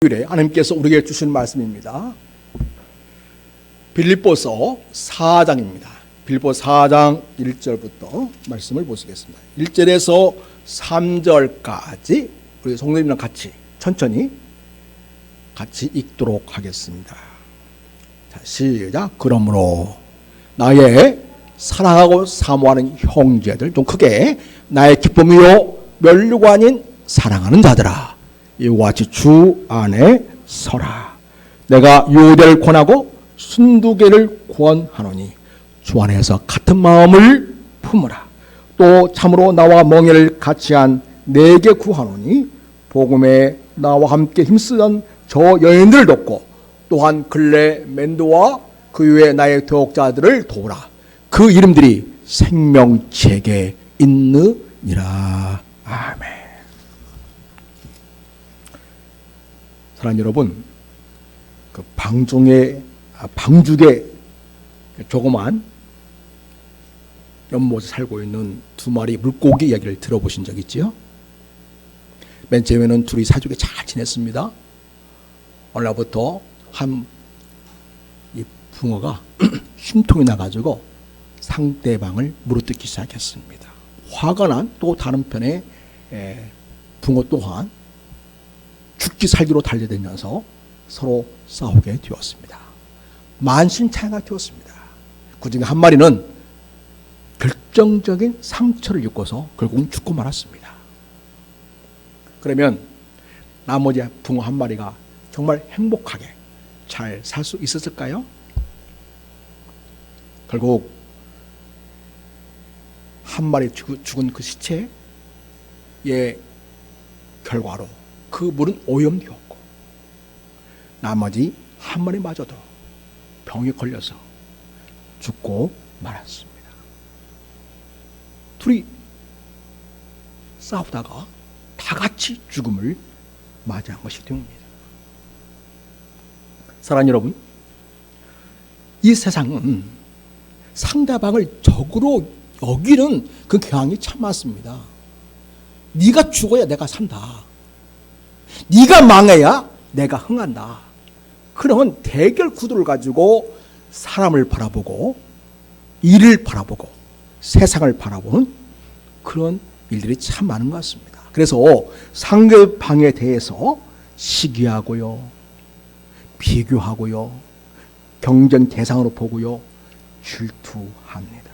일에 하나님께서 우리에게 주신 말씀입니다. 빌립보서 4장입니다. 빌립보 4장 1절부터 말씀을 보시겠습니다. 1절에서 3절까지 우리 성도님이랑 같이 천천히 같이 읽도록 하겠습니다. 자, 시작. 그러므로 나의 사랑하고 사모하는 형제들, 좀 크게, 나의 기쁨이요 멸류가 아닌 사랑하는 자들아, 이와 같이 주 안에 서라. 내가 유대를 권하고 순두개를 권하노니 주 안에서 같은 마음을 품으라. 또 참으로 나와 멍에를 같이 한 내게 구하노니 복음에 나와 함께 힘쓰던 저 여인들을 돕고 또한 근래 멘도와 그 외에 나의 도역자들을 도우라. 그 이름들이 생명책에 있느니라. 아멘. 사랑하는 여러분, 그 방죽에 조그만 연못에 살고 있는 두 마리 물고기 이야기를 들어보신 적 있지요? 맨 처음에는 둘이 사이좋게 잘 지냈습니다. 어느 날부터 이 붕어가 심통이 나가지고 상대방을 물어뜯기 시작했습니다. 화가 난 또 다른 편의 붕어 또한 죽기 살기로 달려다니면서 서로 싸우게 되었습니다. 만신창이가 되었습니다. 그중에 한 마리는 결정적인 상처를 입고서 결국은 죽고 말았습니다. 그러면 나머지 붕어 한 마리가 정말 행복하게 잘 살 수 있었을까요? 결국 한 마리 죽은 그 시체의 결과로 그 물은 오염되었고 나머지 한 마리마저도 병에 걸려서 죽고 말았습니다. 둘이 싸우다가 다 같이 죽음을 맞이한 것이 됩니다. 사랑하는 여러분, 이 세상은 상대방을 적으로 여기는 그 경향이 참 많습니다. 네가 죽어야 내가 산다. 네가 망해야 내가 흥한다. 그런 대결 구도를 가지고 사람을 바라보고 일을 바라보고 세상을 바라보는 그런 일들이 참 많은 것 같습니다. 그래서 상대방에 대해서 시기하고요, 비교하고요, 경쟁 대상으로 보고요, 질투합니다.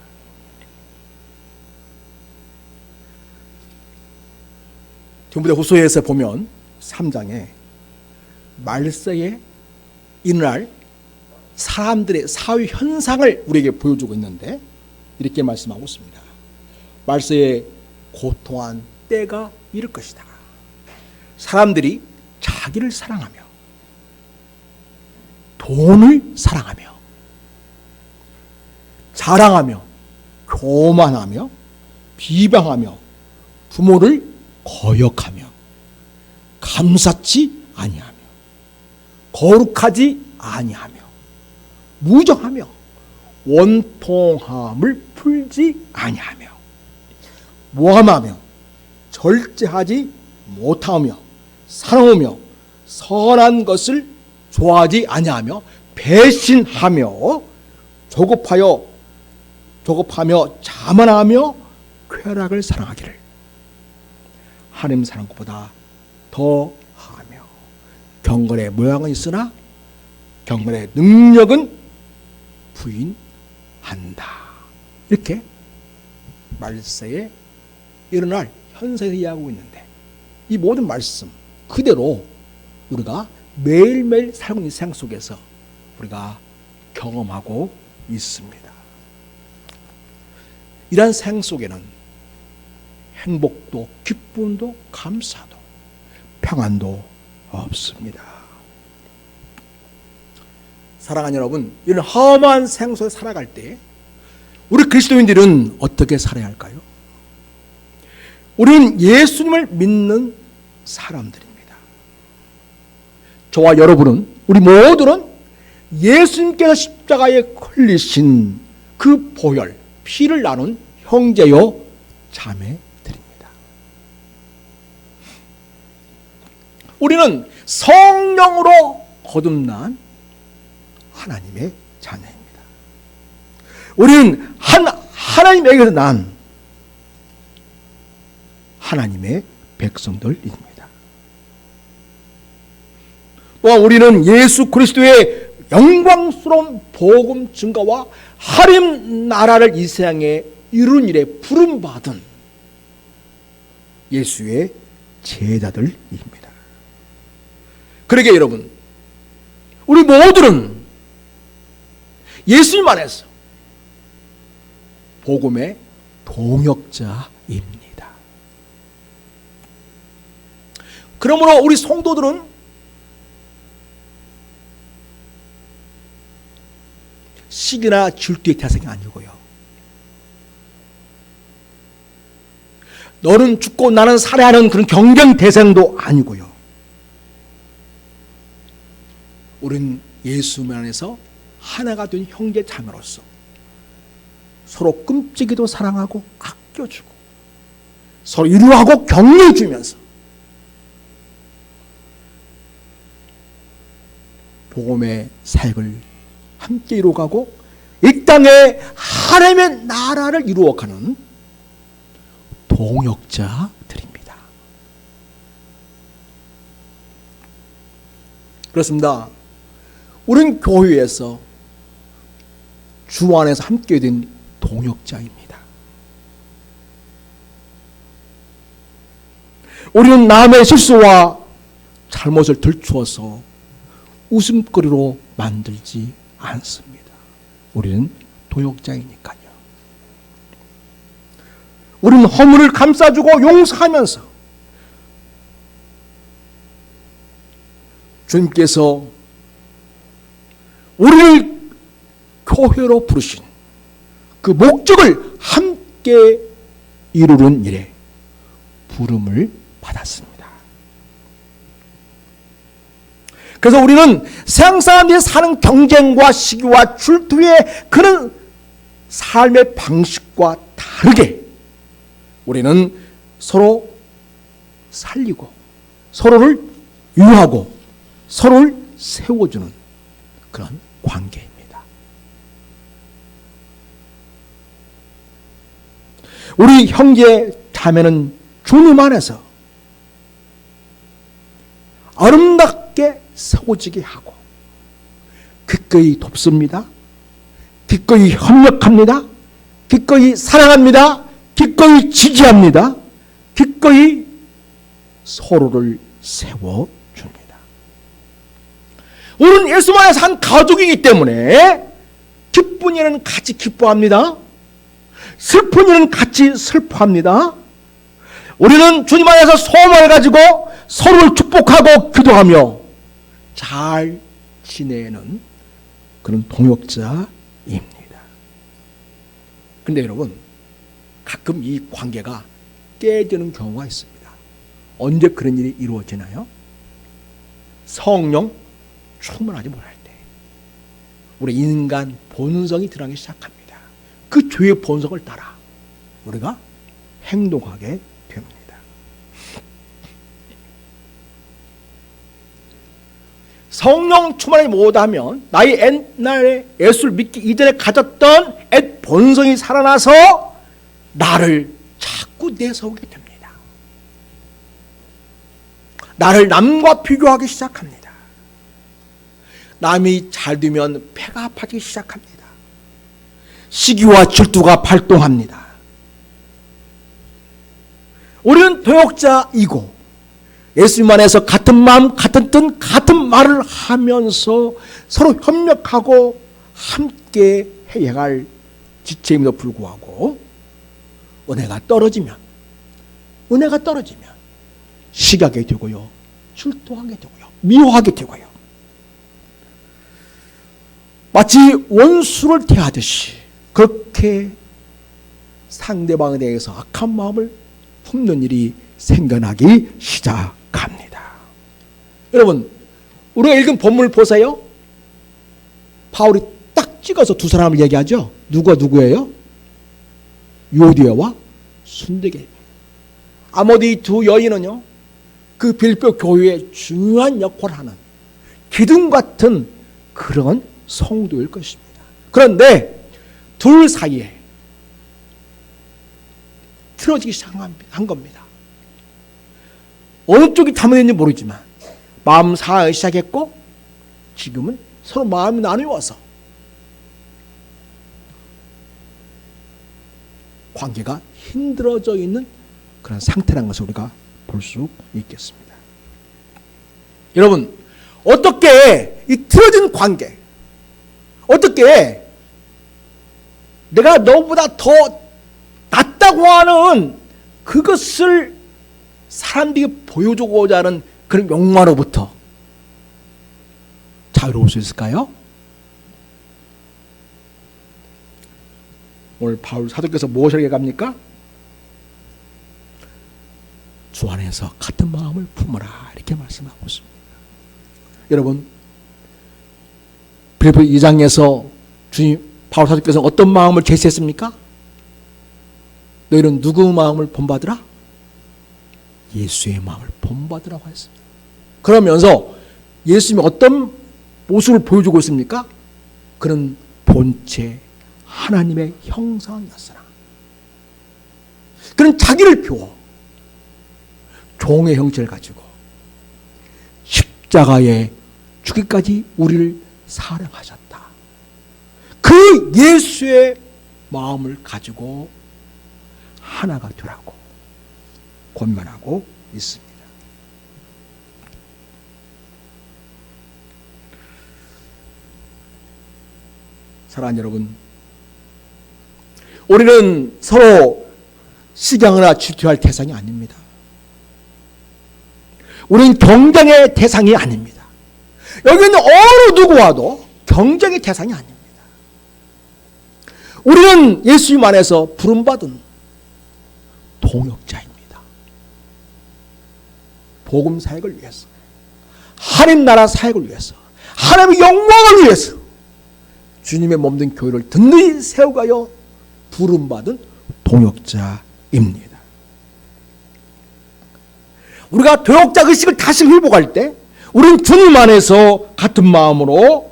디모데후서에서 보면 3장에 말세에 일어날 사람들의 사회 현상을 우리에게 보여주고 있는데 이렇게 말씀하고 있습니다. 말세에 고통한 때가 이를 것이다. 사람들이 자기를 사랑하며 돈을 사랑하며 자랑하며 교만하며 비방하며 부모를 거역하며 감사치 아니하며 거룩하지 아니하며 무정하며 원통함을 풀지 아니하며 모함하며 절제하지 못하며 사랑하며 선한 것을 좋아하지 아니하며 배신하며 조급하며 자만하며 쾌락을 사랑하기를 하나님 사랑하는 것보다 더하며 경건의 모양은 있으나 경건의 능력은 부인한다. 이렇게 말세에 일어날 현세에서 이야기하고 있는데 이 모든 말씀 그대로 우리가 매일매일 살고 있는 세상 속에서 우리가 경험하고 있습니다. 이러한 세상 속에는 행복도 기쁨도 감사도 평안도 없습니다. 사랑하는 여러분, 이런 험한 세상 속에 살아갈 때 우리 그리스도인들은 어떻게 살아야 할까요? 우리는 예수님을 믿는 사람들입니다. 저와 여러분은, 우리 모두는 예수님께서 십자가에 걸리신 그 보혈, 피를 나눈 형제요 자매 우리는 성령으로 거듭난 하나님의 자녀입니다. 우리는 하나님에게서 난 하나님의 백성들입니다. 또한 우리는 예수 그리스도의 영광스러운 복음 증거와 하나님 나라를 이 세상에 이루는 일에 부름받은 예수의 제자들입니다. 그러게 여러분, 우리 모두는 예수님 안에서 복음의 동역자입니다. 그러므로 우리 성도들은 시기나 질투의 대상이 아니고요, 너는 죽고 나는 살아야 하는 그런 경쟁 대상도 아니고요, 우리는 예수 안에서 하나가 된 형제 자매로서 서로 끔찍이도 사랑하고 아껴주고 서로 위로하고 격려해주면서 복음의 사역을 함께 이루어가고 이 땅에 하나님의 나라를 이루어가는 동역자들입니다. 그렇습니다. 우리는 교회에서 주 안에서 함께 된 동역자입니다. 우리는 남의 실수와 잘못을 들추어서 웃음거리로 만들지 않습니다. 우리는 동역자이니까요. 우리는 허물을 감싸주고 용서하면서 주님께서 우리를 교회로 부르신 그 목적을 함께 이루는 일에 부름을 받았습니다. 그래서 우리는 세상 사람들이 사는 경쟁과 시기와 질투의 그런 삶의 방식과 다르게 우리는 서로 살리고 서로를 유하고 서로를 세워주는 그런 관계입니다. 우리 형제 자매는 주님 안에서 아름답게 세워지게 하고 기꺼이 돕습니다. 기꺼이 협력합니다. 기꺼이 사랑합니다. 기꺼이 지지합니다. 기꺼이 서로를 세워줍니다. 우리는 예수 안에서 한 가족이기 때문에 기쁜 일은 같이 기뻐합니다. 슬픈 일은 같이 슬퍼합니다. 우리는 주님 안에서 소망을 가지고 서로를 축복하고 기도하며 잘 지내는 그런 동역자입니다. 그런데 여러분, 가끔 이 관계가 깨지는 경우가 있습니다. 언제 그런 일이 이루어지나요? 성령 충만하지 못할 때 우리 인간 본성이 드러나기 시작합니다. 그 죄의 본성을 따라 우리가 행동하게 됩니다. 성령 충만하지 못하면 나의 옛날에 예수를 믿기 이전에 가졌던 옛 본성이 살아나서 나를 자꾸 내세우게 됩니다. 나를 남과 비교하기 시작합니다. 남이 잘 되면 배가 아파지기 시작합니다. 시기와 질투가 발동합니다. 우리는 동역자이고 예수님 안에서 같은 마음, 같은 뜻, 같은 말을 하면서 서로 협력하고 함께 해야 할 지체임에도 불구하고 은혜가 떨어지면 시기하게 되고요, 질투하게 되고요, 미워하게 되고요, 마치 원수를 대하듯이 그렇게 상대방에 대해서 악한 마음을 품는 일이 생겨나기 시작합니다. 여러분, 우리가 읽은 본문을 보세요. 바울이 딱 찍어서 두 사람을 얘기하죠. 누가 누구예요? 유오디아와 순데게. 아모디 두 여인은요, 그 그 빌립보 교회에 중요한 역할을 하는 기둥 같은 그런 성도일 것입니다. 그런데 둘 사이에 틀어지기 시작한 겁니다. 어느 쪽이 잘못했는지 모르지만 마음 상하기 시작했고 지금은 서로 마음이 나누어서 관계가 힘들어져 있는 그런 상태라는 것을 우리가 볼 수 있겠습니다. 여러분, 어떻게 이 틀어진 관계, 어떻게 내가 너보다 더 낫다고 하는 그것을 사람들이 보여주고자 하는 그런 욕망으로부터 자유로울 수 있을까요? 오늘 바울 사도께서 무엇을 얘기합니까? 주 안에서 같은 마음을 품어라 이렇게 말씀하고 있습니다. 여러분, 빌립보 2장에서 주님 바울 사도께서 어떤 마음을 제시했습니까? 너희는 누구 마음을 본받으라? 예수의 마음을 본받으라고 했습니다. 그러면서 예수님이 어떤 모습을 보여주고 있습니까? 그는 본체 하나님의 형상이었으나 그는 자기를 비워 종의 형체를 가지고 십자가에 죽기까지 우리를 사랑하셨다. 그 예수의 마음을 가지고 하나가 되라고 권면하고 있습니다. 사랑하는 여러분, 우리는 서로 시기하거나 질투할 대상이 아닙니다. 우리는 경쟁의 대상이 아닙니다. 여기 있는 어느 누구와도 경쟁의 대상이 아닙니다. 우리는 예수님 안에서 부름받은 동역자입니다. 복음 사역을 위해서, 하나님 나라 사역을 위해서, 하나님의 영광을 위해서 주님의 몸된 교회를 든든히 세워가여 부름받은 동역자입니다. 우리가 동역자 의식을 다시 회복할 때 우리는 주님 안에서 같은 마음으로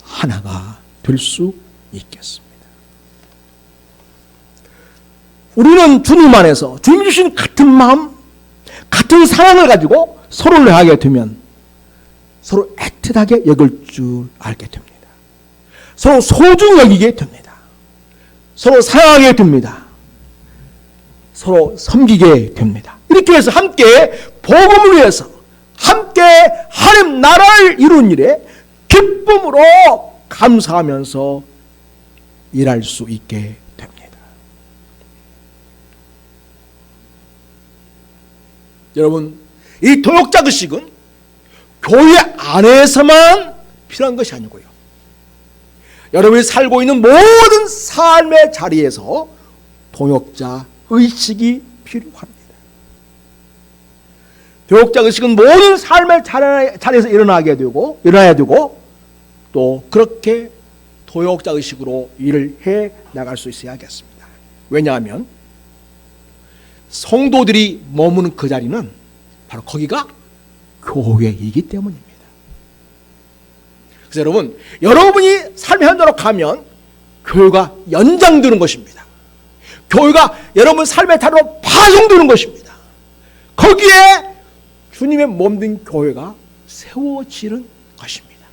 하나가 될 수 있겠습니다. 우리는 주님 안에서 주님 주신 같은 마음, 같은 사랑을 가지고 서로를 하게 되면 서로 애틋하게 여길 줄 알게 됩니다. 서로 소중히 여기게 됩니다. 서로 사랑하게 됩니다. 서로 섬기게 됩니다. 이렇게 해서 함께 복음을 위해서 함께 하나님 나라를 이루는 일에 기쁨으로 감사하면서 일할 수 있게 됩니다. 여러분, 이 동역자 의식은 교회 안에서만 필요한 것이 아니고요, 여러분이 살고 있는 모든 삶의 자리에서 동역자 의식이 필요합니다. 동역자 의식은 모든 삶의 자리에서 일어나야 되고 또 그렇게 동역자 의식으로 일을 해 나갈 수 있어야겠습니다. 왜냐하면 성도들이 머무는 그 자리는 바로 거기가 교회이기 때문입니다. 그래서 여러분, 여러분이 삶의 현장으로 가면 교회가 연장되는 것입니다. 교회가 여러분 삶의 자리로 파송되는 것입니다. 거기에 주님의 몸된 교회가 세워지는 것입니다.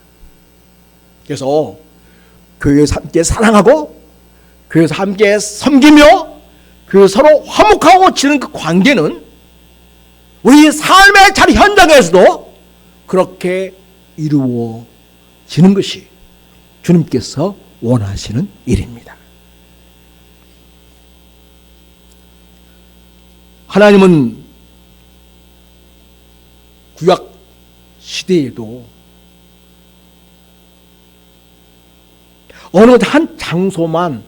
그래서 교회에서 함께 사랑하고 교회에서 함께 섬기며 교회에서 서로 화목하고 지는 그 관계는 우리 삶의 자리 현장에서도 그렇게 이루어지는 것이 주님께서 원하시는 일입니다. 하나님은 구약 시대에도 어느 한 장소만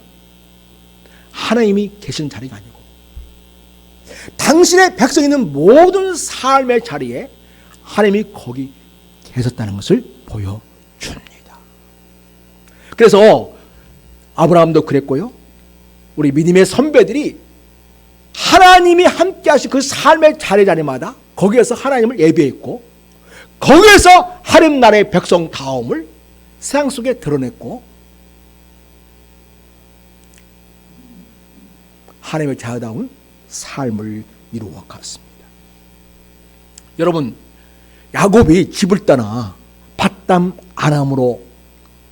하나님이 계신 자리가 아니고 당신의 백성이 있는 모든 삶의 자리에 하나님이 거기 계셨다는 것을 보여줍니다. 그래서 아브라함도 그랬고요, 우리 믿음의 선배들이 하나님이 함께 하신 그 삶의 자리자리마다 거기에서 하나님을 예배했고, 거기에서 하나님 나라의 백성 다움을 세상 속에 드러냈고, 하나님의 자유다운 삶을 이루어 갔습니다. 여러분, 야곱이 집을 떠나 밧담 아람으로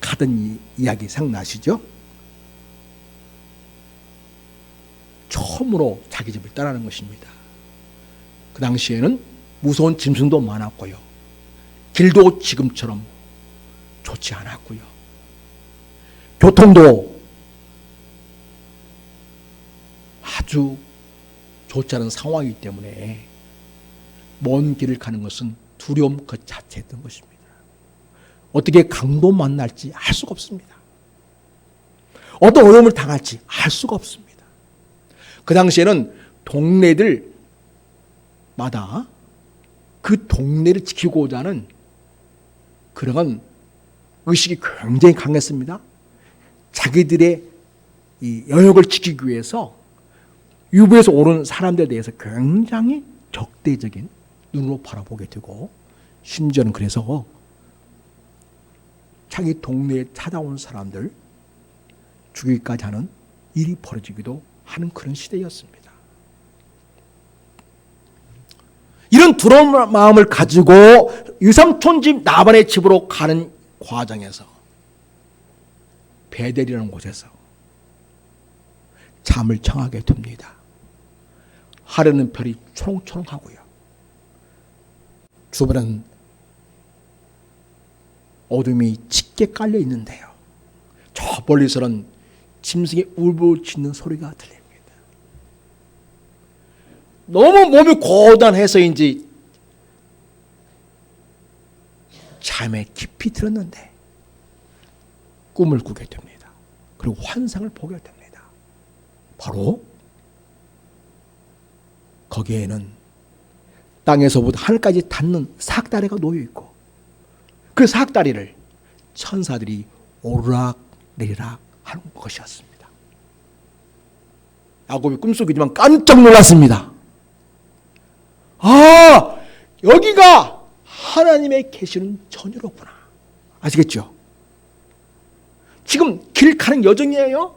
가던 이야기 생각나시죠? 처음으로 자기 집을 떠나는 것입니다. 그 당시에는 무서운 짐승도 많았고요, 길도 지금처럼 좋지 않았고요, 교통도 아주 좋지 않은 상황이기 때문에 먼 길을 가는 것은 두려움 그 자체였던 것입니다. 어떻게 강도 만날지 알 수가 없습니다. 어떤 어려움을 당할지 알 수가 없습니다. 그 당시에는 동네들마다 그 동네를 지키고자 하는 그런 의식이 굉장히 강했습니다. 자기들의 이 영역을 지키기 위해서 유부에서 오른 사람들에 대해서 굉장히 적대적인 눈으로 바라보게 되고, 심지어는 그래서 자기 동네에 찾아온 사람들 죽이기까지 하는 일이 벌어지기도 하는 그런 시대였습니다. 이런 두려운 마음을 가지고 유삼촌 집 나반의 집으로 가는 과정에서 베델이라는 곳에서 잠을 청하게 됩니다. 하늘은 별이 초롱초롱하고요, 주변은 어둠이 짙게 깔려 있는데요, 저 멀리서는 짐승의 울부짖는 소리가 들립니다. 너무 몸이 고단해서인지 잠에 깊이 들었는데 꿈을 꾸게 됩니다. 그리고 환상을 보게 됩니다. 바로 거기에는 땅에서부터 하늘까지 닿는 사닥다리가 놓여 있고, 그 사닥다리를 천사들이 오르락 내리락 하는 것이었습니다. 야곱이 꿈속이지만 깜짝 놀랐습니다. 아, 여기가 하나님의 계시는 전유로구나. 아시겠죠? 지금 길 가는 여정이에요.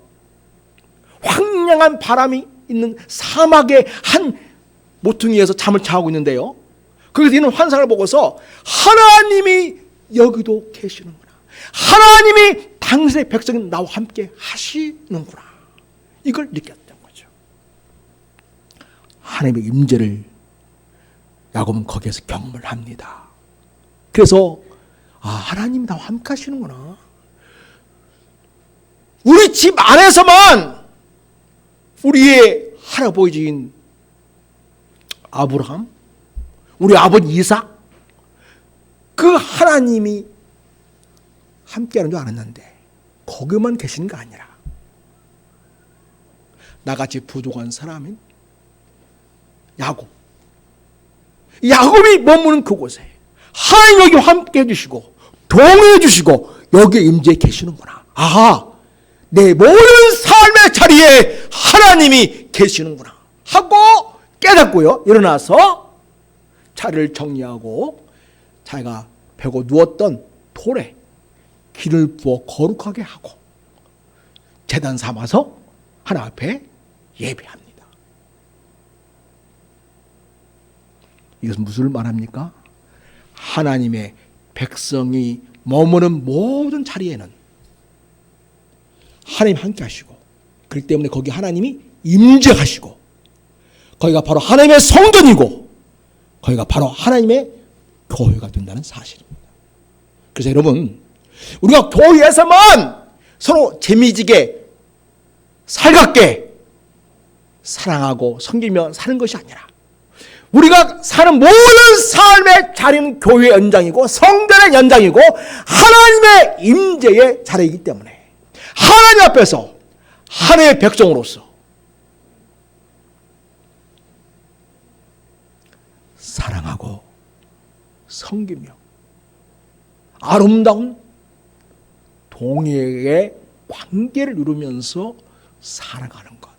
황량한 바람이 있는 사막의 한 모퉁이에서 잠을 자고 있는데요, 거기서 있는 환상을 보고서 하나님이 여기도 계시는구나, 하나님이 당신의 백성인 나와 함께 하시는구나, 이걸 느꼈던 거죠. 하나님의 임재를 야곱은 거기에서 경험을 합니다. 그래서 하나님이 나와 함께 하시는구나. 우리 집 안에서만 우리의 할아버지인 아브라함, 우리 아버지 이삭, 그 하나님이 함께하는 줄 알았는데 거기만 계시는 게 아니라 나같이 부족한 사람인 야곱이 머무는 그곳에 하나님 여기 함께 해주시고 동행해 주시고 여기에 임재해 계시는구나. 아하, 내 모든 삶의 자리에 하나님이 계시는구나 하고 깨닫고요, 일어나서 자리를 정리하고 자기가 펴고 누웠던 돌에 기를 부어 거룩하게 하고 제단 삼아서 하나 앞에 예배합니다. 이것은 무엇을 말합니까? 하나님의 백성이 머무는 모든 자리에는 하나님 함께 하시고, 그렇기 때문에 거기 하나님이 임재하시고, 거기가 바로 하나님의 성전이고, 거기가 바로 하나님의 교회가 된다는 사실입니다. 그래서 여러분, 우리가 교회에서만 서로 재미지게 살갑게 사랑하고 섬기며 사는 것이 아니라 우리가 사는 모든 삶의 자리는 교회의 연장이고 성전의 연장이고 하나님의 임재의 자리이기 때문에 하나님 앞에서 하나님의 백성으로서 사랑하고 섬기며 아름다운 동행의 관계를 이루면서 살아가는 것,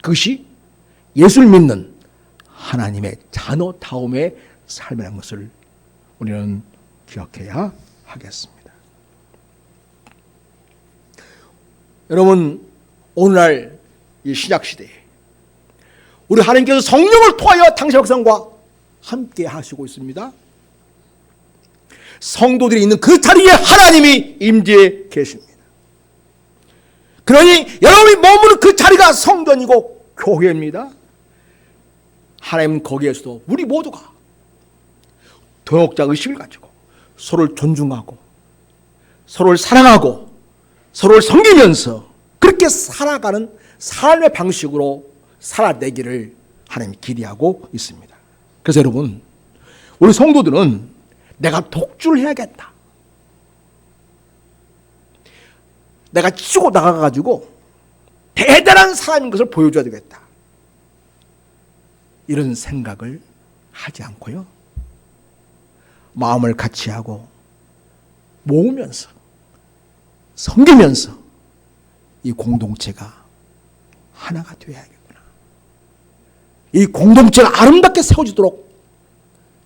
그것이 예수를 믿는 하나님의 자녀다움의 삶이라는 것을 우리는 기억해야 하겠습니다. 여러분, 오늘날 이 신약시대에 우리 하나님께서 성령을 통하여 당신의 백성과 함께 하시고 있습니다. 성도들이 있는 그 자리에 하나님이 임재해 계십니다. 그러니 여러분이 머무는 그 자리가 성전이고 교회입니다. 하나님은 거기에서도 우리 모두가 동역자 의식을 가지고 서로를 존중하고 서로를 사랑하고 서로를 섬기면서 그렇게 살아가는 삶의 방식으로 살아내기를 하나님이 기대하고 있습니다. 그래서 여러분, 우리 성도들은 내가 독주를 해야겠다, 내가 치고 나가가지고 대단한 사람인 것을 보여줘야 되겠다, 이런 생각을 하지 않고요, 마음을 같이 하고 모으면서 섬기면서 이 공동체가 하나가 되어야겠구나, 이 공동체가 아름답게 세워지도록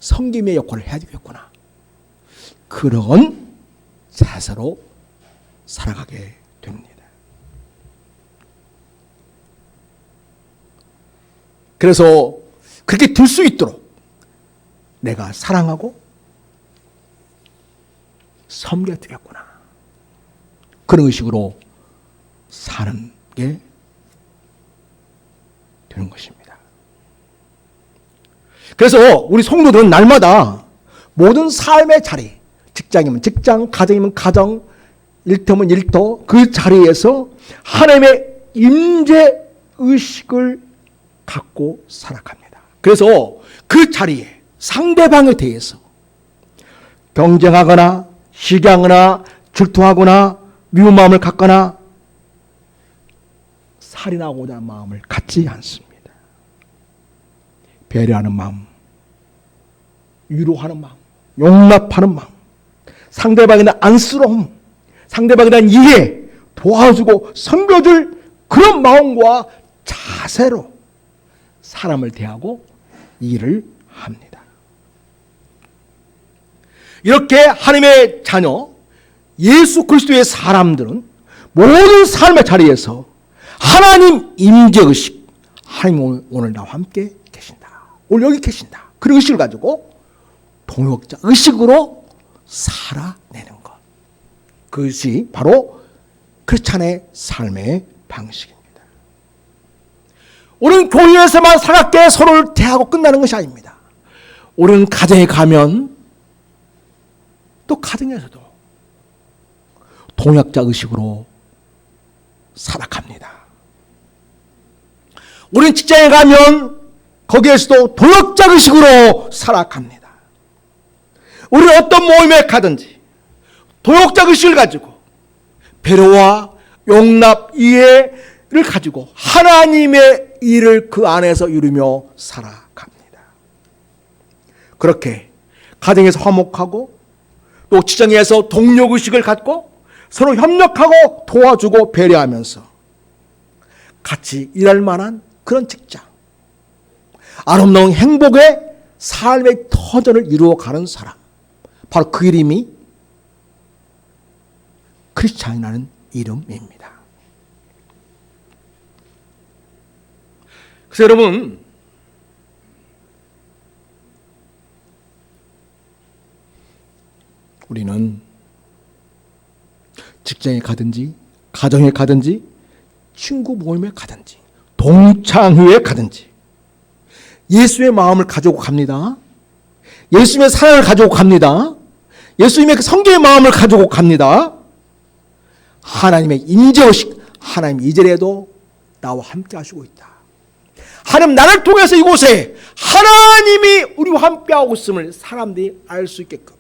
섬김의 역할을 해야 되겠구나, 그런 자세로 살아가게 됩니다. 그래서 그렇게 될 수 있도록 내가 사랑하고 섬겨야 되겠구나, 그런 의식으로 사는 게 되는 것입니다. 그래서 우리 성도들은 날마다 모든 삶의 자리, 직장이면 직장, 가정이면 가정, 일터면 일터, 그 자리에서 하나님의 임재 의식을 갖고 살아갑니다. 그래서 그 자리에 상대방에 대해서 경쟁하거나 시기하거나 질투하거나 미운 마음을 갖거나 살인하고자 하는 마음을 갖지 않습니다. 배려하는 마음, 위로하는 마음, 용납하는 마음, 상대방에 대한 안쓰러움, 상대방에 대한 이해, 도와주고 섬겨줄 그런 마음과 자세로 사람을 대하고 일을 합니다. 이렇게 하나님의 자녀, 예수 그리스도의 사람들은 모든 삶의 자리에서 하나님 임재의식, 하나님 오늘 나와 함께 계신다, 오늘 여기 계신다, 그런 의식을 가지고 동역자 의식으로 살아내는 것, 그것이 바로 크리스찬의 삶의 방식입니다. 우리는 교회에서만 살갑게 서로를 대하고 끝나는 것이 아닙니다. 우리는 가정에 가면 또 가정에서도 동역자 의식으로 살아갑니다. 우리는 직장에 가면 거기에서도 동역자 의식으로 살아갑니다. 우리는 어떤 모임에 가든지 동역자 의식을 가지고 배려와 용납, 이해를 가지고 하나님의 일을 그 안에서 이루며 살아갑니다. 그렇게 가정에서 화목하고 또 직장에서 동력의식을 갖고 서로 협력하고 도와주고 배려하면서 같이 일할 만한 그런 직장, 아름다운 행복의 삶의 터전을 이루어가는 사람, 바로 그 이름이 크리스찬이라는 이름입니다. 그래서 여러분, 우리는 직장에 가든지 가정에 가든지 친구 모임에 가든지 동창회에 가든지 예수의 마음을 가지고 갑니다. 예수님의 사랑을 가지고 갑니다. 예수님의 성경의 마음을 가지고 갑니다. 하나님의 임재의식, 하나님 이전에도 나와 함께 하시고 있다. 하나님 나를 통해서 이곳에 하나님이 우리와 함께하고 있음을 사람들이 알 수 있게끔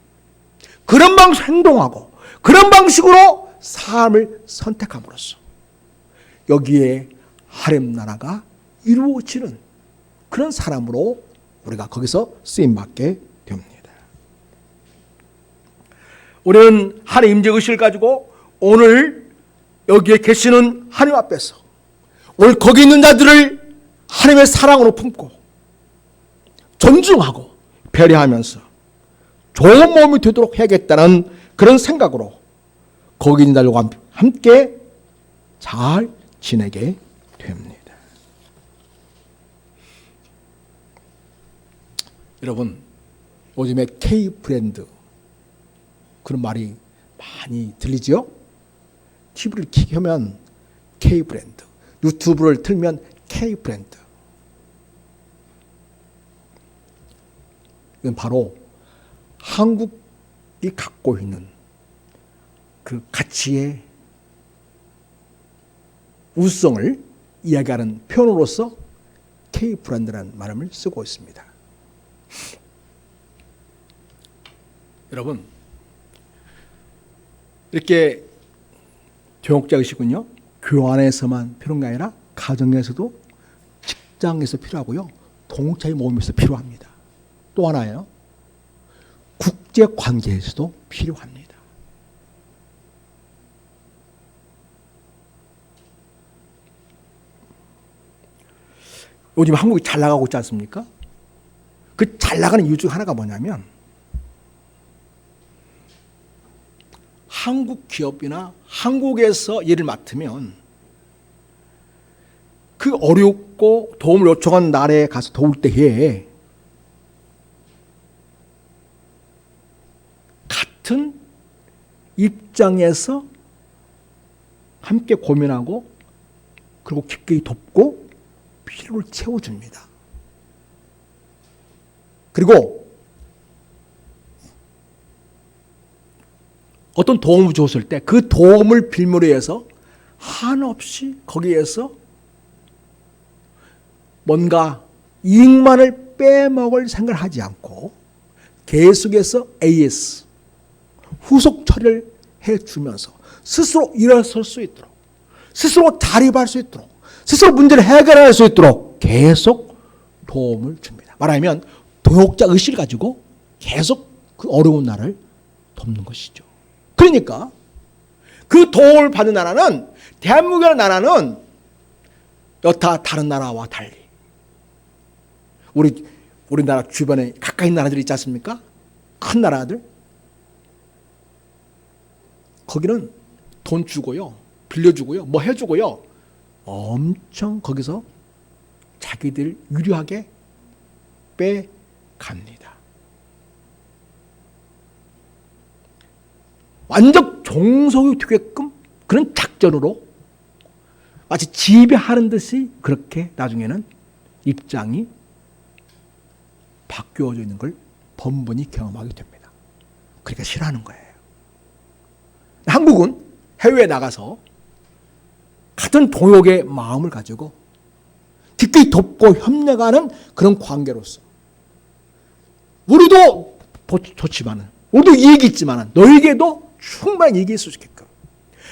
그런 방식으로 행동하고 그런 방식으로 삶을 선택함으로써 여기에 하나님 나라가 이루어지는 그런 사람으로 우리가 거기서 쓰임받게 됩니다. 우리는 하나님 임재의식을 가지고 오늘 여기에 계시는 하나님 앞에서 오늘 거기 있는 자들을 하나님의 사랑으로 품고 존중하고 배려하면서 좋은 몸이 되도록 해야겠다는 그런 생각으로 거기 있는 자들과 함께 잘 지내게 됩니다. 여러분, 요즘에 K-브랜드 그런 말이 많이 들리죠? TV를 켜면 K-브랜드, 유튜브를 틀면 K-브랜드. 이건 바로 한국이 갖고 있는 그 가치의 우수성을 이야기하는 표현으로서 K-브랜드라는 말을 쓰고 있습니다. 여러분, 이렇게 교육자이시군요. 교회 안에서만 필요한 게 아니라 가정에서도 직장에서 필요하고요. 동창회 모임에서 필요합니다. 또 하나예요. 국제관계에서도 필요합니다. 요즘 한국이 잘 나가고 있지 않습니까? 그 잘 나가는 이유 중 하나가 뭐냐면 한국 기업이나 한국에서 일을 맡으면 그 어렵고 도움을 요청한 나라에 가서 도울 때에 같은 입장에서 함께 고민하고 그리고 기꺼이 돕고 필요를 채워줍니다. 그리고 어떤 도움을 줬을 때 그 도움을 빌미로 해서 한없이 거기에서 뭔가 이익만을 빼먹을 생각을 하지 않고 계속해서 AS 후속 처리를 해주면서 스스로 일어설 수 있도록 스스로 자립할 수 있도록 스스로 문제를 해결할 수 있도록 계속 도움을 줍니다. 말하면 도역자 의식을 가지고 계속 그 어려운 나라를 돕는 것이죠. 그러니까 그 도움을 받는 나라는 대한민국이라는 나라는 여타 다른 나라와 달리 우리나라 주변에 가까이 있는 나라들이 있지 않습니까? 큰 나라들 거기는 돈 주고요, 빌려주고요, 뭐 해주고요, 엄청 거기서 자기들 유리하게 빼갑니다. 완전 종속이 되게끔 그런 작전으로 마치 지배하는 듯이 그렇게 나중에는 입장이 바뀌어져 있는 걸 번번이 경험하게 됩니다. 그러니까 싫어하는 거예요. 한국은 해외에 나가서 같은 동역의 마음을 가지고 기꺼이 돕고 협력하는 그런 관계로서 우리도 좋지만은 우리도 이익이 있지만은 너에게도 충분한 이익이 있을 수 있게끔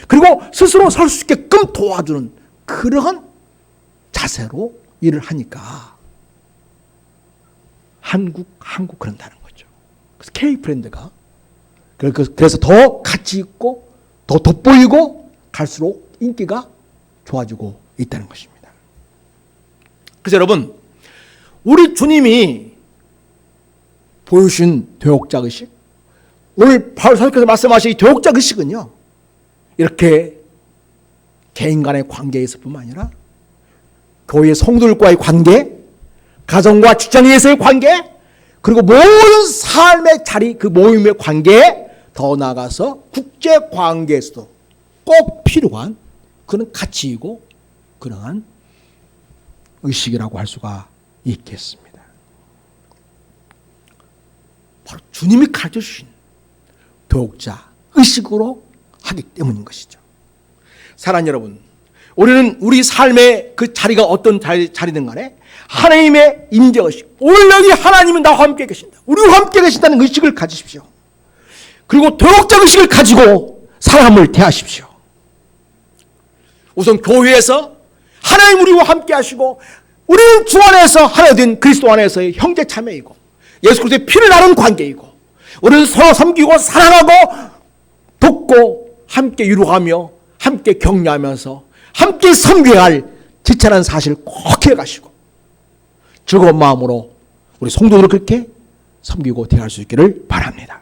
그리고 스스로 설 수 있게끔 도와주는 그러한 자세로 일을 하니까 한국 그런다는 거죠. 그래서 K-브랜드가 그래서 더 가치 있고 더 돋보이고 갈수록 인기가 좋아지고 있다는 것입니다. 그래서 여러분, 우리 주님이 보여주신 도역자 의식, 오늘 바울 사도께서 말씀하신 이 도역자 의식은요, 이렇게 개인 간의 관계에서뿐만 아니라 교회 성도들과의 관계, 가정과 직장에서의 관계, 그리고 모든 삶의 자리, 그 모임의 관계, 더 나아가서 국제 관계에서도 꼭 필요한 그런 가치이고 그러한 의식이라고 할 수가 있겠습니다. 바로 주님이 가르쳐 주신 도역자 의식으로 하기 때문인 것이죠. 사랑하는 여러분, 우리는 우리 삶의 그 자리가 어떤 자리든 간에 하나님의 임재의식, 오늘 여기 하나님은 나와 함께 계신다, 우리와 함께 계신다는 의식을 가지십시오. 그리고 도역자 의식을 가지고 사람을 대하십시오. 우선 교회에서 하나님 우리와 함께 하시고 우리는 주 안에서 하나 된 그리스도 안에서의 형제 자매이고 예수 그리스도의 피를 나눈 관계이고 우리는 서로 섬기고 사랑하고 돕고 함께 이루어가며 함께 격려하면서 함께 섬겨야 할 지체라는 사실을 꼭 기억하시고 즐거운 마음으로 우리 성도들을 그렇게 섬기고 대할 수 있기를 바랍니다.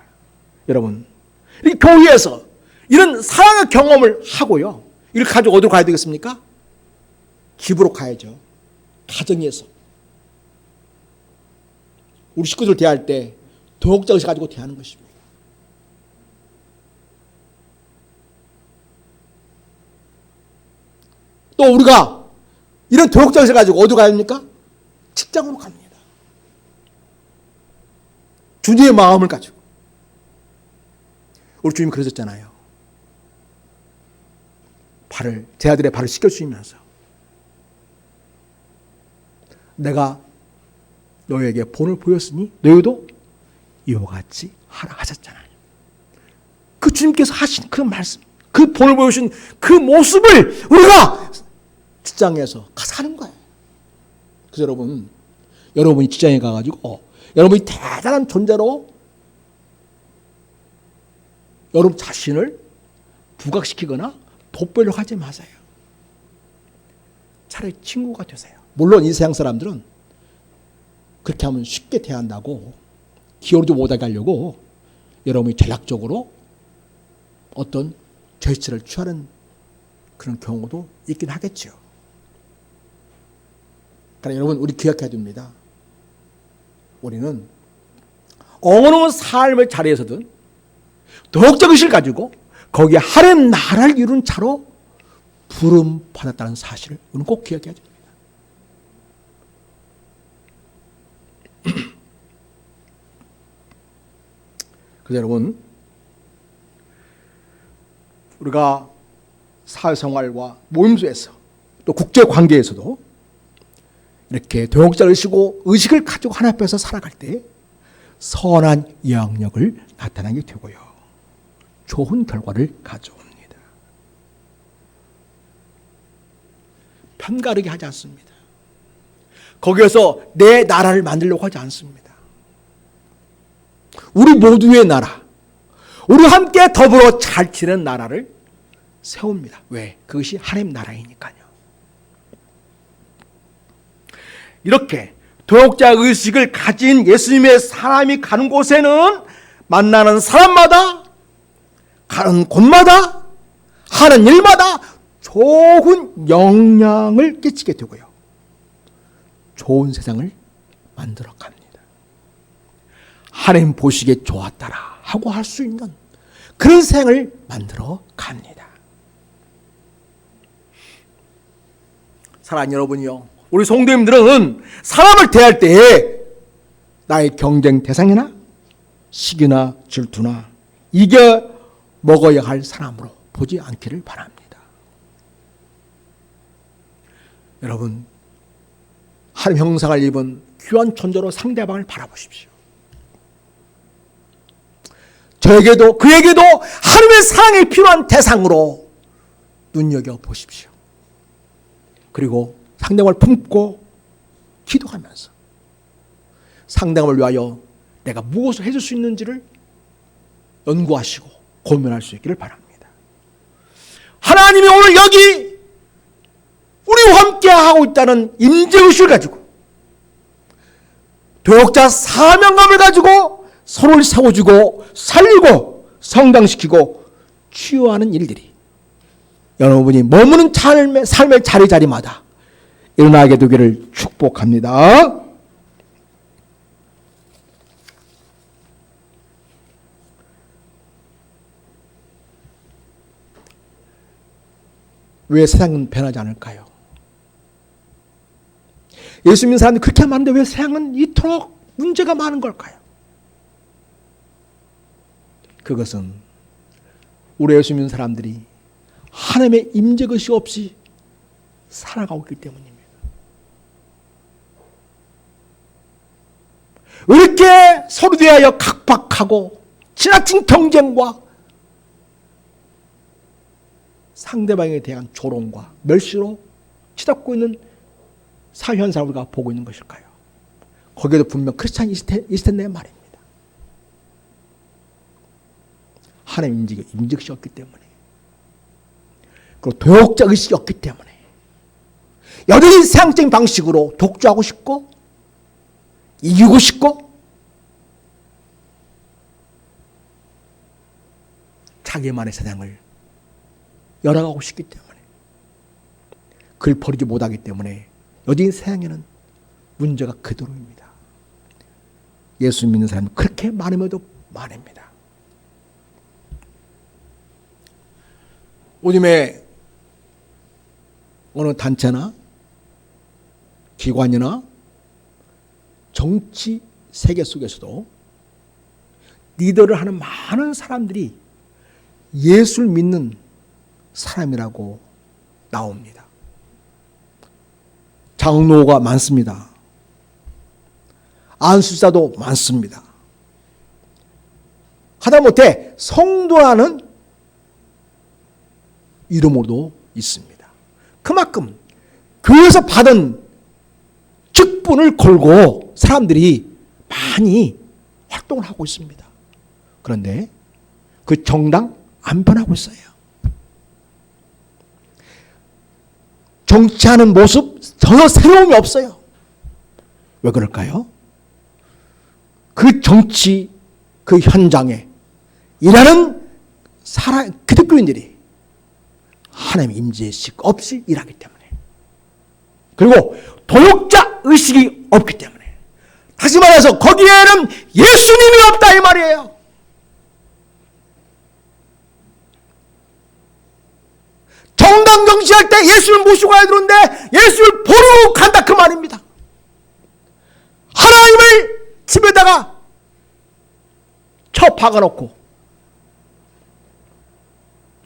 여러분, 이 교회에서 이런 사랑의 경험을 하고요, 이를 가지고 어디로 가야 되겠습니까? 집으로 가야죠. 가정에서 우리 식구들 대할 때 도덕적을 가지고 대하는 것입니다. 또 우리가 이런 도덕적을 가지고 어디로 가야 됩니까? 직장으로 갑니다. 주님의 마음을 가지고. 우리 주님이 그러셨잖아요. 제 아들의 발을 씻겨주시면서 내가 너에게 본을 보였으니 너희도 이와 같이 하라 하셨잖아요. 그 주님께서 하신 그 말씀, 그 본을 보여주신 그 모습을 우리가 직장에서 가서 하는 거예요. 그래서 여러분이 직장에 가가지고 여러분이 대단한 존재로 여러분 자신을 부각시키거나 돋보이려고 하지 마세요. 차라리 친구가 되세요. 물론 이 세상 사람들은 그렇게 하면 쉽게 대한다고 기어오르지 못하게 하려고 여러분이 전략적으로 어떤 제스처를 취하는 그런 경우도 있긴 하겠죠. 그러나 여러분, 우리 기억해야 됩니다. 우리는 어느 삶의 자리에서든 도덕적 의식을 가지고 거기에 하나님 나라를 이루는 자로 부름 받았다는 사실을 우리는 꼭 기억해야 됩니다. 그래서 여러분, 우리가 사회생활과 모임소에서 또 국제관계에서도 이렇게 도덕적 의식을 가지고 하나님 앞에서 살아갈 때 선한 영향력을 나타나게 되고요, 좋은 결과를 가져옵니다. 편가르게 하지 않습니다. 거기에서 내 나라를 만들려고 하지 않습니다. 우리 모두의 나라, 우리 함께 더불어 잘 지내는 나라를 세웁니다. 왜? 그것이 하나님 나라이니까요. 이렇게 도덕자 의식을 가진 예수님의 사람이 가는 곳에는 만나는 사람마다, 가는 곳마다, 하는 일마다 좋은 영향을 끼치게 되고요, 좋은 세상을 만들어 갑니다. 하나님 보시기에 좋았다라 하고 할 수 있는 그런 세상을 만들어 갑니다. 사랑하는 여러분이요, 우리 성도님들은 사람을 대할 때에 나의 경쟁 대상이나 시기나 질투나 이겨 먹어야 할 사람으로 보지 않기를 바랍니다. 여러분, 하나님 형상을 입은 귀한 존재로 상대방을 바라보십시오. 저에게도 그에게도 하나님의 사랑이 필요한 대상으로 눈여겨보십시오. 그리고 상대방을 품고 기도하면서 상대방을 위하여 내가 무엇을 해줄 수 있는지를 연구하시고 고민할 수 있기를 바랍니다. 하나님이 오늘 여기 우리와 함께 하고 있다는 임재의식을 가지고 도역자 사명감을 가지고 서로를 세워주고 살리고 성장시키고 치유하는 일들이 여러분이 머무는 삶의 자리자리마다 일어나게 되기를 축복합니다. 왜 세상은 변하지 않을까요? 예수 믿는 사람들이 그렇게 많은데 왜 세상은 이토록 문제가 많은 걸까요? 그것은 우리 예수 믿는 사람들이 하나님의 임재것이 없이 살아가고 있기 때문입니다. 왜 이렇게 서로 대하여 각박하고 지나친 경쟁과 상대방에 대한 조롱과 멸시로 치닫고 있는 사회 현상을 우리가 보고 있는 것일까요? 거기에도 분명 크리스찬이 있을 텐데 말입니다. 하나님 임직이 없기 때문에, 그리고 도역자 의식이 없기 때문에 여전히 세상적인 방식으로 독주하고 싶고 이기고 싶고 자기만의 세상을 열어가고 싶기 때문에 그걸 버리지 못하기 때문에 여기 세상에는 문제가 그대로입니다. 예수 믿는 사람이 그렇게 많음에도 많습니다. 요즘에 어느 단체나 기관이나 정치 세계 속에서도 리더를 하는 많은 사람들이 예수를 믿는 사람이라고 나옵니다. 장로가 많습니다. 안수자도 많습니다. 하다못해 성도라는 이름으로도 있습니다. 그만큼 교회에서 받은 직분을 걸고 사람들이 많이 활동을 하고 있습니다. 그런데 그 정당 안 변하고 있어요. 정치하는 모습 전혀 새로움이 없어요. 왜 그럴까요? 그 정치 그 현장에 일하는 기독교인들이 하나님의 임재의식 없이 일하기 때문에, 그리고 도역자 의식이 없기 때문에, 다시 말해서 거기에는 예수님이 없다 이 말이에요. 정당 정치할 때 예수를 모시고 가야 되는데 예수를 버리고 간다 그 말입니다. 하나님을 집에다가 쳐 박아놓고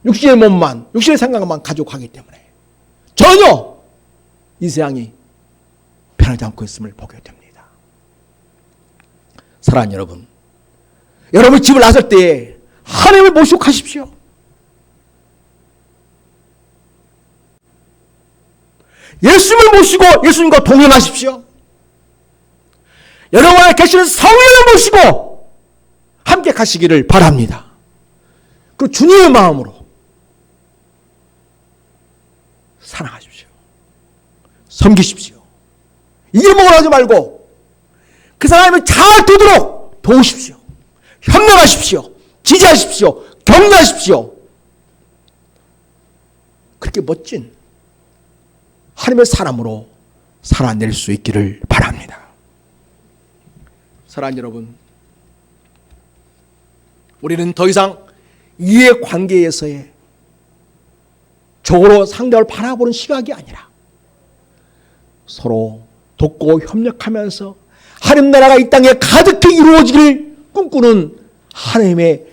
육신의 몸만, 육신의 생각만 가지고 가기 때문에 전혀 이 세상이 변하지 않고 있음을 보게 됩니다. 사랑하는 여러분, 여러분 집을 나설 때 하나님을 모시고 가십시오. 예수님을 모시고 예수님과 동행하십시오. 여러분 안에 계시는 성령을 모시고 함께 가시기를 바랍니다. 그 주님의 마음으로 사랑하십시오. 섬기십시오. 이기먹으러 하지 말고 그 사람이 잘 되도록 도우십시오. 협력하십시오. 지지하십시오. 격려하십시오. 그렇게 멋진 하나님의 사람으로 살아낼 수 있기를 바랍니다. 사랑하는 여러분, 우리는 더 이상 이해관계에서의 적으로 상대를 바라보는 시각이 아니라 서로 돕고 협력하면서 하나님 나라가 이 땅에 가득히 이루어지기를 꿈꾸는 하나님의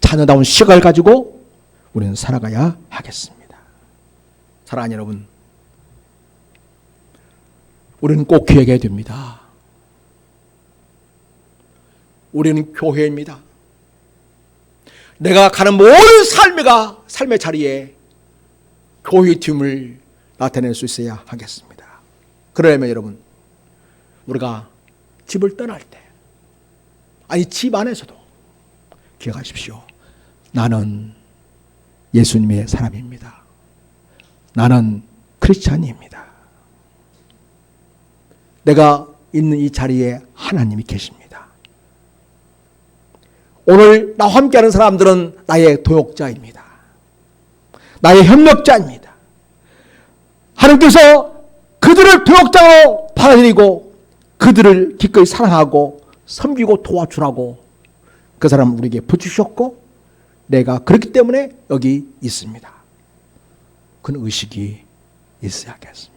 자녀다운 시각을 가지고 우리는 살아가야 하겠습니다. 사랑하는 여러분, 우리는 꼭 기억해야 됩니다. 우리는 교회입니다. 내가 가는 모든 삶의 자리에 교회의 팀을 나타낼 수 있어야 하겠습니다. 그러려면 여러분, 우리가 집을 떠날 때, 아니 집 안에서도 기억하십시오. 나는 예수님의 사람입니다. 나는 크리스찬입니다. 내가 있는 이 자리에 하나님이 계십니다. 오늘 나와 함께하는 사람들은 나의 도역자입니다. 나의 협력자입니다. 하나님께서 그들을 도역자로 받아들이고 그들을 기꺼이 사랑하고 섬기고 도와주라고 그 사람을 우리에게 붙이셨고 내가 그렇기 때문에 여기 있습니다. 그런 의식이 있어야겠습니다.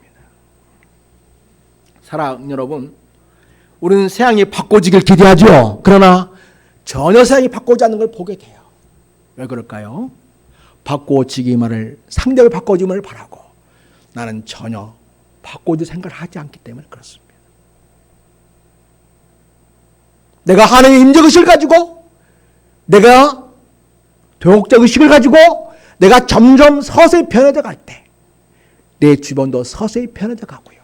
사랑 여러분, 우리는 세상이 바꿔지길 기대하죠. 그러나 전혀 세상이 바꾸지 않는 걸 보게 돼요. 왜 그럴까요? 바꿔지기만을, 상대를 바꿔주기만을 바라고 나는 전혀 바꿔줄 생각을 하지 않기 때문에 그렇습니다. 내가 하나님의 임재의식을 가지고, 내가 도역자 의식을 가지고 내가 점점 서서히 변해져 갈 때 내 주변도 서서히 변해져 가고요.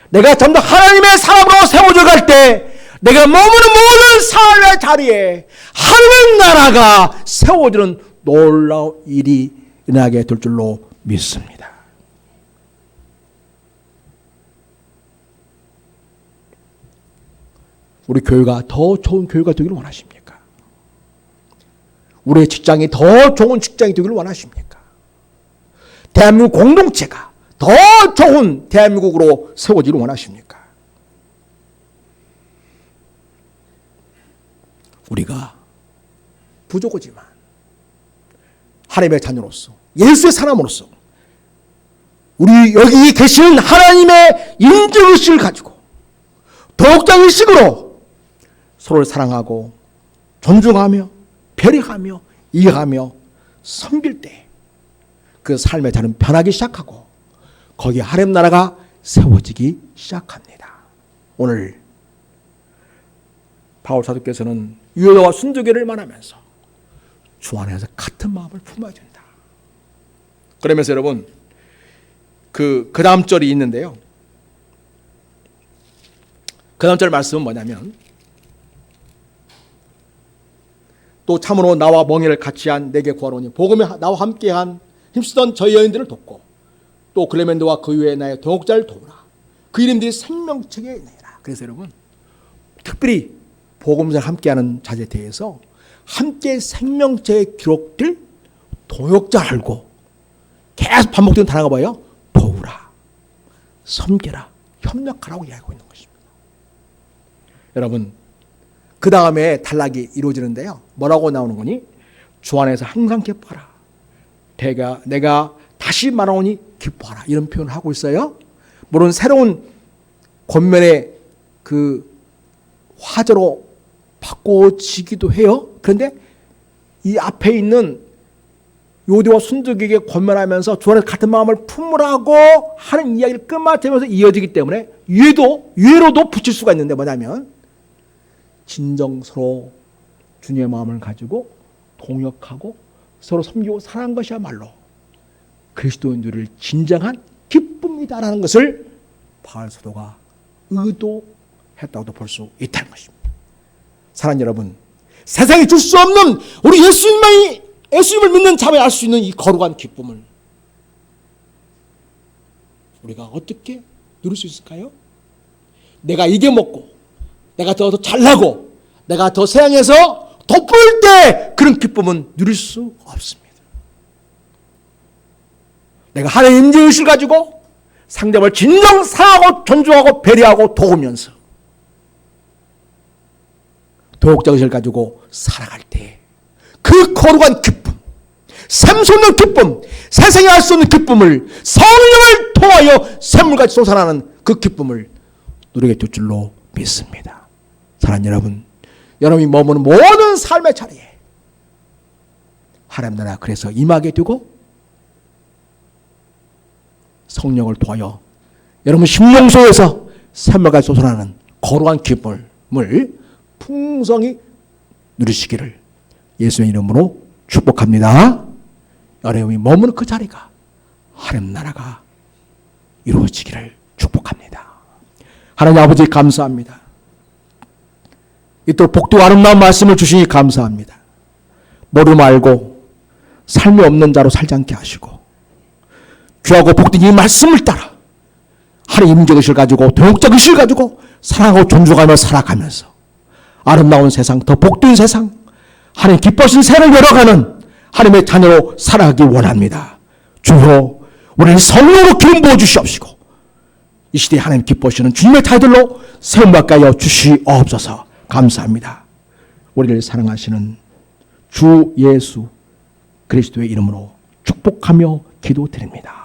내가 점점 하나님의 사람으로 세워져 갈 때 내가 머무는 모든 삶의 자리에 하나님의 나라가 세워지는 놀라운 일이 일어나게 될 줄로 믿습니다. 우리 교회가 더 좋은 교회가 되기를 원하십니까? 우리의 직장이 더 좋은 직장이 되기를 원하십니까? 대한민국 공동체가 더 좋은 대한민국으로 세워지기를 원하십니까? 우리가 부족하지만 하나님의 자녀로서 예수의 사람으로서 우리 여기 계시는 하나님의 인정의식을 가지고 도덕자의식으로 서로를 사랑하고 존중하며 배려하며 이해하며 섬길 때 그 삶의 자는 변하기 시작하고 거기에 하나님 나라가 세워지기 시작합니다. 오늘 바울 사도께서는 유다와 순교를 말하면서 주 안에서 같은 마음을 품어야 된다. 그러면서 여러분 그 다음 절이 있는데요. 그 다음 절 말씀은 뭐냐면 또 참으로 나와 멍에를 같이 한 내게 구하노니 복음에 나와 함께한 힘쓰던 저희 여인들을 돕고 또 클레멘드와 그 외에 나의 동역자를 도우라. 그 이름들이 생명책에 내라. 그래서 여러분 특별히 복음을 함께하는 자들에 대해서 함께 생명책에 기록될 동역자 알고 계속 반복되는 단어가 뭐예요? 도우라, 섬겨라, 협력하라고 이야기하고 있는 것입니다. 여러분 그 다음에 단락이 이루어지는데요. 뭐라고 나오는 거니? 주 안에서 항상 기뻐하라. 내가 다시 말하오니 기뻐하라. 이런 표현을 하고 있어요. 물론 새로운 권면의 그 화제로 바꿔지기도 해요. 그런데 이 앞에 있는 요대와 순족에게 권면하면서 주 안에서 같은 마음을 품으라고 하는 이야기를 끝마치면서 이어지기 때문에 위로도 붙일 수가 있는데 뭐냐면 진정 서로 주님의 마음을 가지고 동역하고 서로 섬기고 사랑하는 것이야말로 그리스도인들을 진정한 기쁨이다라는 것을 바울 사도가 의도했다고도 볼 수 있다는 것입니다. 사랑하는 여러분, 세상이 줄 수 없는 우리 예수님을 믿는 자만이 알 수 있는 이 거룩한 기쁨을 우리가 어떻게 누릴 수 있을까요? 내가 이게 먹고 내가 더 잘나고 내가 더 세상에서 돋보일 때 그런 기쁨은 누릴 수 없습니다. 내가 하나님의 인지의식을 가지고 상대방을 진정 사랑하고 존중하고 배려하고 도우면서 도덕자의식을 가지고 살아갈 때 그 거룩한 기쁨, 샘솟는 기쁨, 세상에 알 수 없는 기쁨을 성령을 통하여 샘물같이 솟아나는 그 기쁨을 누리게 될 줄로 믿습니다. 사랑하는 여러분, 여러분이 머무는 모든 삶의 자리에 하나님 나라 그래서 임하게 되고 성령을 통하여 여러분 심령 속에서 샘물같이 솟아나는 거룩한 기쁨을 풍성히 누리시기를 예수의 이름으로 축복합니다. 여러분이 머무는 그 자리가 하나님 나라가 이루어지기를 축복합니다. 하나님 아버지 감사합니다. 이토록 복되고 아름다운 말씀을 주시니 감사합니다. 모르면 알고 삶이 없는 자로 살지 않게 하시고 귀하고 복된 이 말씀을 따라 하나님 임재의식을 가지고 도덕적 의식을 가지고 사랑하고 존중하며 살아가면서 아름다운 세상, 더 복된 세상, 하나님 기뻐하신 새를 열어가는 하나님의 자녀로 살아가기 원합니다. 주여 우리는 성령으로 기름 부어 주시옵시고 이 시대에 하나님 기뻐하시는 주님의 자들로 세움받게 하여 주시옵소서. 감사합니다. 우리를 사랑하시는 주 예수 그리스도의 이름으로 축복하며 기도드립니다.